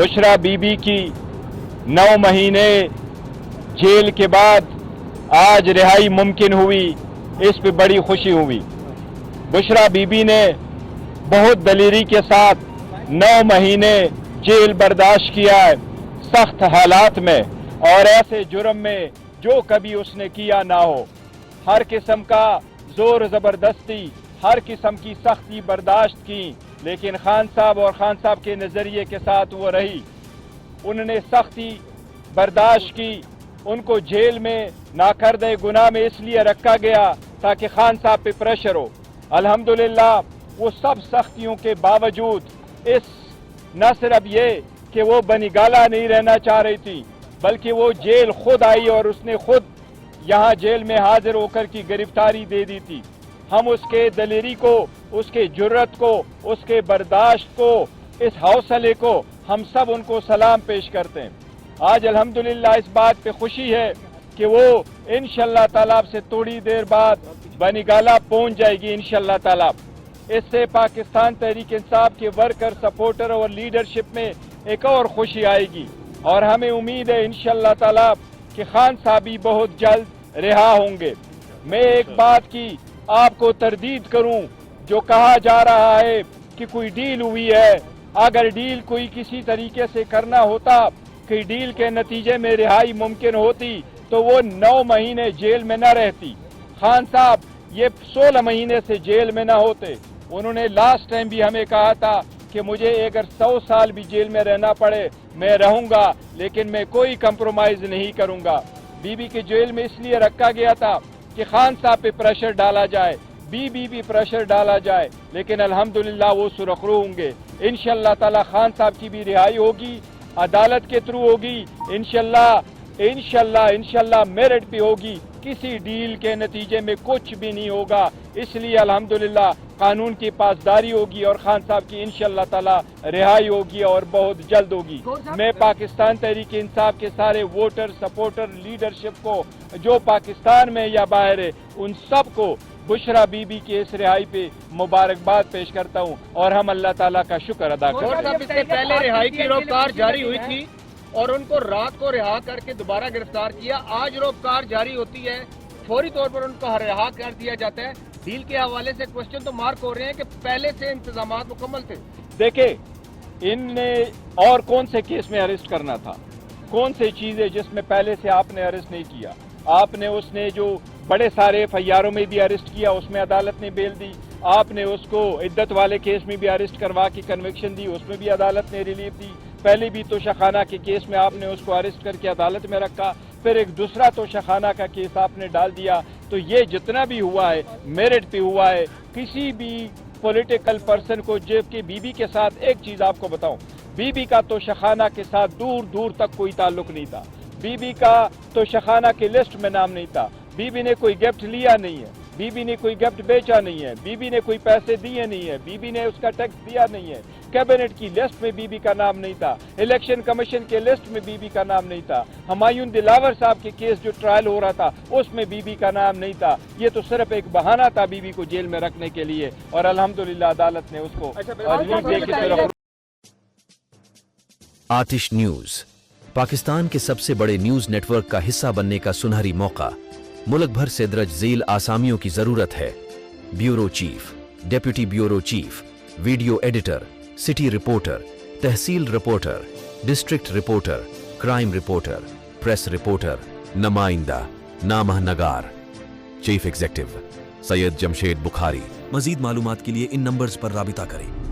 बुशरा बीबी की 9 महीने जेल के बाद आज रिहाई मुमकिन हुई, इस पे बड़ी खुशी हुई। बुशरा बीबी ने बहुत दलेरी के साथ 9 महीने जेल बर्दाश्त किया है, सख्त हालात में और ऐसे जुर्म में जो कभी उसने किया ना हो। हर किस्म का जोर ज़बरदस्ती, हर किस्म की सख्ती बर्दाश्त की, लेकिन खान साहब और खान साहब के नज़रिए के साथ वो रही। उन्होंने सख्ती बर्दाश्त की, उनको जेल में नाकर्दे गुनाह में इसलिए रखा गया ताकि खान साहब पे प्रेशर हो। अल्हम्दुलिल्लाह वो सब सख्तियों के बावजूद इस न सिर्फ ये कि वो बनीगाला नहीं रहना चाह रही थी, बल्कि वो जेल खुद आई और उसने खुद यहाँ जेल में हाजिर होकर की गिरफ्तारी दे दी थी। हम उसके दलेरी को, उसके जुर्रत को, उसके बर्दाश्त को, इस हौसले को हम सब उनको सलाम पेश करते हैं। आज अल्हम्दुलिल्लाह इस बात पे खुशी है कि वो इंशाअल्लाह ताला से थोड़ी देर बाद बनीगाला पहुंच जाएगी इंशाअल्लाह ताला। इससे पाकिस्तान तहरीक इंसाफ के वर्कर, सपोर्टर और लीडरशिप में एक और खुशी आएगी और हमें उम्मीद है इंशाअल्लाह ताला कि खान साहब भी बहुत जल्द रिहा होंगे। मैं एक बात की आपको तरदीद करूं, जो कहा जा रहा है कि कोई डील हुई है, अगर डील कोई किसी तरीके से करना होता कि डील के नतीजे में रिहाई मुमकिन होती तो वो 9 महीने जेल में न रहती। खान साहब ये 16 महीने से जेल में न होते। उन्होंने लास्ट टाइम भी हमें कहा था कि मुझे अगर 100 साल भी जेल में रहना पड़े मैं रहूंगा, लेकिन मैं कोई कंप्रोमाइज नहीं करूंगा। बीबी के जेल में इसलिए रखा गया था कि खान साहब पे प्रेशर डाला जाए, बीबी भी प्रेशर डाला जाए, लेकिन अल्हम्दुलिल्लाह वो सुरखरू होंगे। इंशाअल्लाह ताला खान साहब की भी रिहाई होगी, अदालत के थ्रू होगी, इंशाअल्लाह मेरिट पे होगी। किसी डील के नतीजे में कुछ भी नहीं होगा, इसलिए अल्हम्दुलिल्लाह कानून की पासदारी होगी और खान साहब की इंशाअल्लाह ताला रिहाई होगी और बहुत जल्द होगी। मैं पाकिस्तान तहरीक इंसाफ के सारे वोटर, सपोर्टर, लीडरशिप को जो पाकिस्तान में या बाहर है, उन सब को बुशरा बीबी के इस रिहाई पे मुबारकबाद पेश करता हूँ और हम अल्लाह ताला का शुक्र अदा करते हैं। इससे पहले रिहाई की रोकथाम जारी हुई थी और उनको रात को रिहा करके दोबारा गिरफ्तार किया। आज रोकथाम जारी होती है, फौरी तौर पर उनको रिहा कर दिया जाता है। डील के हवाले से क्वेश्चन तो मार्क हो रहे हैं कि पहले से इंतजाम मुकम्मल थे। देखे, इनने और कौन से केस में अरेस्ट करना था, कौन सी चीजें जिसमें पहले से आपने अरेस्ट नहीं किया। आपने उसने जो बड़े सारे एफआईआरों में भी अरेस्ट किया, उसमें अदालत ने बेल दी। आपने उसको इद्दत वाले केस में भी अरेस्ट करवा के कन्विक्शन दी, उसमें भी अदालत ने रिलीफ दी। पहले भी तोशाखाना के केस में आपने उसको अरेस्ट करके अदालत में रखा, फिर एक दूसरा तोशाखाना का केस आपने डाल दिया। तो ये जितना भी हुआ है मेरिट पे हुआ है। किसी भी पॉलिटिकल पर्सन को, जबकि बीबी के साथ एक चीज आपको बताऊं, बीबी का तोशाखाना के साथ दूर दूर तक कोई ताल्लुक नहीं था। बीबी का तोशाखाना की लिस्ट में नाम नहीं था। बीबी ने कोई गिफ्ट लिया नहीं है, बीबी ने कोई गिफ्ट बेचा नहीं है, बीबी ने कोई पैसे दिए नहीं है, बीबी ने उसका टैक्स दिया नहीं है। कैबिनेट की लिस्ट में बीबी का नाम नहीं था, इलेक्शन कमीशन के लिस्ट में बीबी का नाम नहीं था, हुमायूं दिलावर साहब के केस जो ट्रायल हो रहा था उसमें बीबी का नाम नहीं था। ये तो सिर्फ एक बहाना था बीबी को जेल में रखने के लिए और अल्हम्दुलिल्लाह अदालत ने उसको आतिश न्यूज पाकिस्तान के सबसे बड़े न्यूज नेटवर्क का हिस्सा बनने का सुनहरी मौका। मुल्क भर से दर्ज झेल आसामियों की जरूरत है। Bureau chief, deputy bureau chief, video editor, city reporter, tehsil reporter, district reporter, crime reporter, press reporter, नुमाइंदा, नामह नगार। Chief executive Syed Jamshed Bukhari. मजीद मालूमात के लिए इन नंबर्स पर राबिता करें।